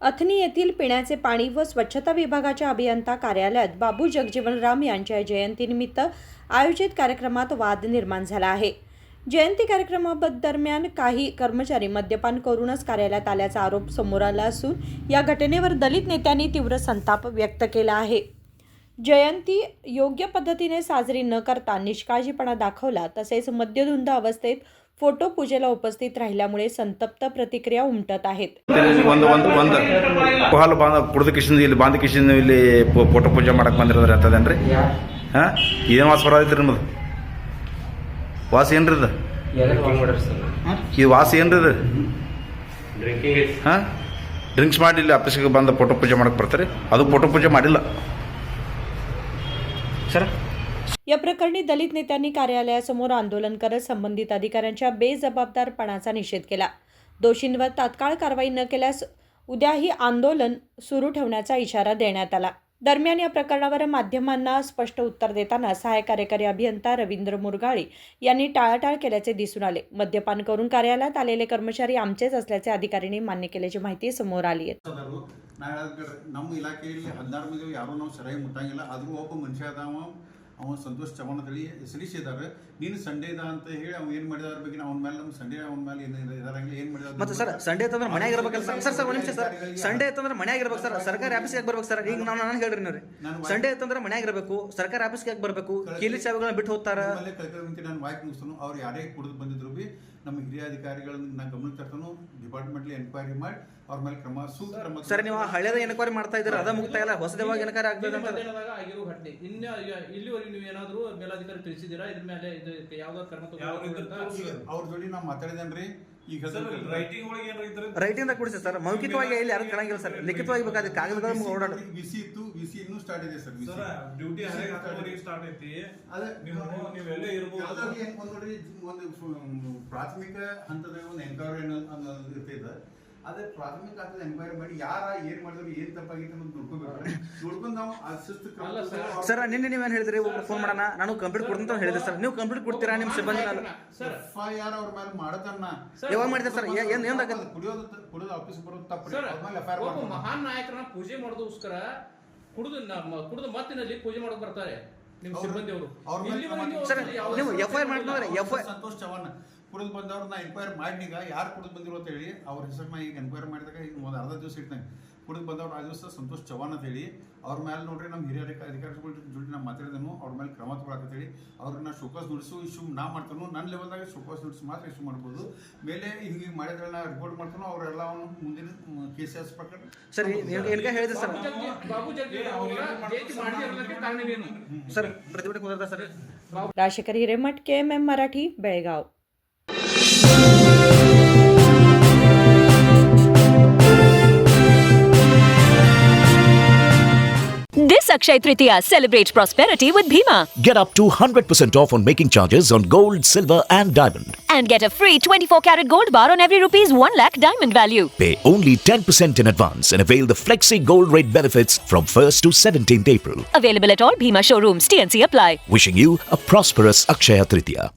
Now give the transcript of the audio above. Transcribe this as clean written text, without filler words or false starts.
अथनी येथील पिण्याचे पाणी व स्वच्छता विभागाच्या अभियंता कार्यालयात बाबू जगजीवनराम यांच्या जयंतीनिमित्त आयोजित कार्यक्रमात वाद निर्माण झाला आहे. जयंती कार्यक्रमादरम्यान काही कर्मचारी मद्यपान करूनच कार्यालयात आल्याचा आरोप समोर आला असून या घटनेवर दलित नेत्यांनी तीव्र संताप व्यक्त केला आहे. जयंती योग्य पद्धतीने साजरी न करता निष्काळजीपणा दाखवला तसेच मद्यधुंद अवस्थेत फोटो पूजेला उपस्थित राहिल्यामुळे संतप्त प्रतिक्रिया उमटत आहेत. ಕುಡಿದ ಕಿಶನ್ ಇಲ್ಲಿ ಬಾಂಧ ಕಿಶನ್ ಇಲ್ಲಿ ಫೋಟೋ ಪೂಜೆ ಮಾಡಕ್ ಬಂದಿರೋದ್ರ ಅಂತದೇನ್ರಿ? ಏನು ವಾಸ ಬರೋದೈತ್ರಿ ನಿಮ್ಮದು? ವಾಸ ಏನ್ರಿ ಇದು? ಈ ವಾಸ ಏನ್ರಿ ಇದು? ಡ್ರಿಂಕ್ಸ್ ಮಾಡಿ ಇಲ್ಲಿ ಆಫೀಸ್ಗೆ ಬಂದ ಫೋಟೋ ಪೂಜೆ ಮಾಡಕ್ ಬರ್ತಾರೆ, ಅದು ಫೋಟೋ ಪೂಜೆ ಮಾಡಿಲ್ಲ ಸರ್. या प्रकरणी दलित नेत्यांनी कार्यालयासमोर आंदोलन करत संबंधित अधिकाऱ्यांच्या बेजबाबदारपणाचा निषेध केला. दोषींवर तात्काळ कारवाई न केल्यास उद्याही आंदोलन सुरू ठेवण्याचा इशारा देण्यात आला. दरम्यान या प्रकरणावर माध्यमांना स्पष्ट उत्तर देताना सहाय्यक कार्यकारी अभियंता रवींद्र मुरगाळे यांनी टाळाटाळ केल्याचे दिसून आले. मद्यपान करून कार्यालयात आलेले कर्मचारी आमचेच असल्याचे अधिकाऱ्यांनी मान्य केल्याची माहिती समोर आली आहे. ನಮ್ಮ ಇಲಾಖೆಯಲ್ಲಿ 16 ಮಂದಿ ಯಾರೂ ನಾವು ಸರಿಯಾಗಿ ಮುಟ್ಟಂಗಿಲ್ಲ. ಆದರೂ ಒಬ್ಬ ಮನುಷ್ಯ ಅದಾವ, ಅವನು ಸಂತೋಷ್ ಚವ್ಹಾಣ್ ಅಂತೇಳಿ ಹೆಸರಿಸಿದ್ದಾರೆ. ನೀನು ಸಂಡೇದ ಅಂತ ಹೇಳಿ ಅವ್ನು ಏನು ಮಾಡಿದ ಅದ್ರ ಬಗ್ಗೆ ಅವನ ಮೇಲೆ ನಮ್ಮ ಸಂಡೇ ಅವನ ಮೇಲೆ ಏನು ಇದಾರಂಗಿಲ್ಲ, ಏನು ಮಾಡಿದ ಮತ್ತೆ ಸರ್ ಸಂಡೇ ಅಂತಂದ್ರೆ ಮನ್ಯಾಗ ಇರ್ಬೇಕಲ್ಲ ಸರ್. ಸರ್ ಒಂದು ನಿಮಿಷ ಸರ್, ಸಂಡೇ ಅಂತಂದ್ರೆ ಮನ್ಯಾಗ ಇರ್ಬೇಕು ಸರ್, ಸರ್ಕಾರಿ ಆಫೀಸ್ಗೆ ಬರ್ಬೇಕು ಸರ್. ಈಗ ನಾನು ಹೇಳ್ರಿ ನೀವು ಸಂಡೇ ಅಂತಂದ್ರೆ ಮನ್ಯಾಗ ಇರಬೇಕು, ಸರ್ಕಾರಿ ಆಫೀಸ್ಗೆ ಬರಬೇಕು, ಕೀಲಿ ಚಾವಿಗಳನ್ನ ಬಿಟ್ಟು ಹೋಗ್ತಾರ. ಕಲ್ಕರ್ಮಿಂತಿ ನಾನು ವಾಯ್ಕ್ ಮುಗಿಸ್ತಾನು. ಅವ್ರು ಯಾರೇ ಕುಡಿದು ಬಂದಿದ್ರು ಬಿ ನಮ್ಮ ಹಿರಿಯ ಅಧಿಕಾರಿಗಳನ್ನ ನಾನು ಗಮನಕ್ಕೆ ತರ್ತಾನು. ಡಿಪಾರ್ಟ್ಮೆಂಟ್ಲಿ ಎನ್ಕ್ವೈರಿ ಮಾಡಿ ಅವ್ರ ಮೇಲೆ ಸೂಕ್ತ ಕ್ರಮ. ಸರ್ ನೀವು ಹಳೆದ ಎನ್ಕ್ವೈರಿ ಮಾಡ್ತಾ ಇದ್ದೀರಾ, ಅದ ಮುಗ್ತಾ ಇಲ್ಲ, ಹೊಸದವಾಗಿ ಎನ್ಕ್ವೈರಿ ಆಗ್ತದೆ ಅಂತ ಆಗಿರೋ ಘಟನೆ ಇಲ್ಲಿವರೆಗೆ ನೀವು ಏನಾದರೂ ಮೇಲಾಧಿಕಾರಿ ತಿಳಿಸಿದ್ದೀರಾ? ಇದ್ರ ಮೇಲೆ ಇದು ಯಾವ್ದಾದ್ರು ಕ್ರಮ ಅವ್ರ ಜೋಡಿ ನಾವು ಮಾತಾಡಿದೇನ್ರಿ. ಈಗ ರೈಟಿಂಗ್ ಕೊಡಿಸಿ ಸರ್, ಮೌಖಿಕವಾಗಿ ಇಲ್ಲಿ ಯಾರು ಕೇಳಂಗಿಲ್ಲ ಸರ್, ಲಿಖಿತವಾಗಿ ಬೇಕಾದ್ರೆ ಕಾಗದಗಳು ಓಡಾಡ. ವಿಸಿ ಇತ್ತು, ವಿಸಿ ಇನ್ನೂ ಸ್ಟಾರ್ಟ್ ಇದೆ ಸರ್. ಡ್ಯೂಟಿ ಸ್ಟಾರ್ಟ್ ಐತಿ. ನೀವೆಲ್ಲೇ ಇರ್ಬೋದು. ನೋಡ್ರಿ, ಒಂದು ಪ್ರಾಥಮಿಕ ಹಂತದಾಗ ಒಂದು ಎನ್ಕ್ವೈರಿ ಅನ್ನೋದು ಇರ್ತೈತೆ. ಅದೇ ಪ್ರಾಥಮಿಕ ಹಂತದ ಎನ್ಕ್ವೈರಿ ಮಾಡಿ ಯಾರ ಏನ್ ಮಾಡಿದ್ರು, ಏನ್ ತಪ್ಪಾಗಿತ್ತು ಅನ್ನೋದು ನೋಡ್ಕೋಬೇಕು. ನೋಡ್ಕೊಂಡು ನಾವು ಶಿಸ್ತು ಕ್ರಮ. ಸರ್ ನಿನ್ನೆ ನೀವೇನು ಹೇಳಿದ್ರಿ, ಒಬ್ರು ಫೋನ್ ಮಾಡೋಣ ನಾನು ಕಂಪ್ಲೀಟ್ ಕೊಡ್ತೀನಿ ಅಂತ ಹೇಳಿದ್ರಿ ಸರ್. ನೀವು ಕಂಪ್ಲೀಟ್ ಕೊಡ್ತೀರಾ ನಿಮ್ಮ ಸಿಬ್ಬಂದಿ? FIR ಅವ್ರ ಮೇಲೆ ಮಾಡೋದನ್ನ ಯಾವಾಗ ಮಾಡಿದೆ ಸರ್? ಕುಡಿಯೋದು ಆಫೀಸ್ ಬರೋದು ತಪ್ಪು. ಒಬ್ಬ ಮಹಾನ್ ನಾಯಕರನ್ನ ಪೂಜೆ ಮಾಡೋದಕ್ಕೋಸ್ಕರ ಕುಡಿದು ಮತ್ತಿನಲ್ಲಿ ಪೂಜೆ ಮಾಡೋಕೆ ಬರ್ತಾರೆ ನಿಮ್ಮ ಸಿಬ್ಬಂದಿ ಅವರು. ನೀವು FIR ಮಾಡ್ತಾರೆ. ಸಂತೋಷ್ ಚವ್ಹಾಣ್ ಕುಡಿದು ಬಂದವ್ರನ್ನ ಎನ್ಕ್ವೈರಿ ಮಾಡಿನೀಗ ಯಾರು ಕುಡಿದು ಬಂದಿರೋ ಅಂತ ಹೇಳಿ ಅವ್ರ ಹೆಸರನ್ನ ಈಗ ಎನ್ಕ್ವೈರಿ ಮಾಡಿದಾಗ ಈಗ ಒಂದು ಅರ್ಧ ದಿವಸ ಇರ್ತಾನೆ. ಕುಡಿದು ಬಂದವ್ರು ಆ ದಿವಸ ಸಂತೋಷ್ ಚವ್ಹಾಣ್ ಅಂತ ಹೇಳಿ ಅವ್ರ ಮೇಲೆ ನೋಡ್ರಿ ನಮ್ಮ ಹಿರಿಯ ಅಧಿಕಾರಿಗಳ ಜೊತೆ ನಾವು ಮಾತಾಡಿದನು. ಅವ್ರ ಮೇಲೆ ಕ್ರಮ ತಗೊಳಕಂತ ಹೇಳಿ ಅವ್ರನ್ನ ಶೋಕಾಸ್ ನೋಟಿಸು ಇಶ್ಯೂ ನಾ ಮಾಡ್ತಾನು. ನನ್ನ ಲೆವೆಲ್ದಾಗ ಶೋಕಾಸ್ ನೋಟಿಸ್ ಮಾತ್ರ ಇಶ್ಯೂ ಮಾಡ್ಬೋದು. ಮೇಲೆ ಹಿಂಗೆ ಮಾಡಿದ್ರೆ ನಾ ರಿಪೋರ್ಟ್ ಮಾಡ್ತಾನೋ ಅವರೆಲ್ಲ ಅವನು ಮುಂದಿನ ಕೇಸಸ್ ಪ್ರಕಾರ. ಸರ್ ಹೇಳಿದೆ ಸರ್, ಬಾಬು ಸರ್ ಪ್ರತಿಭಟನೆ ಕುದುರ್ದ ಸರ್. Rajashekhar Hiremath, KMM Marathi, Belgaum. This Akshaya Tritiya, celebrate prosperity with Bhima. Get up to 100% off on making charges on gold, silver and diamond. And get a free 24-karat gold bar on every rupees 1 lakh diamond value. Pay only 10% in advance and avail the Flexi Gold Rate benefits from 1st to 17th April. Available at all Bhima showrooms. TNC apply. Wishing you a prosperous Akshaya Tritiya.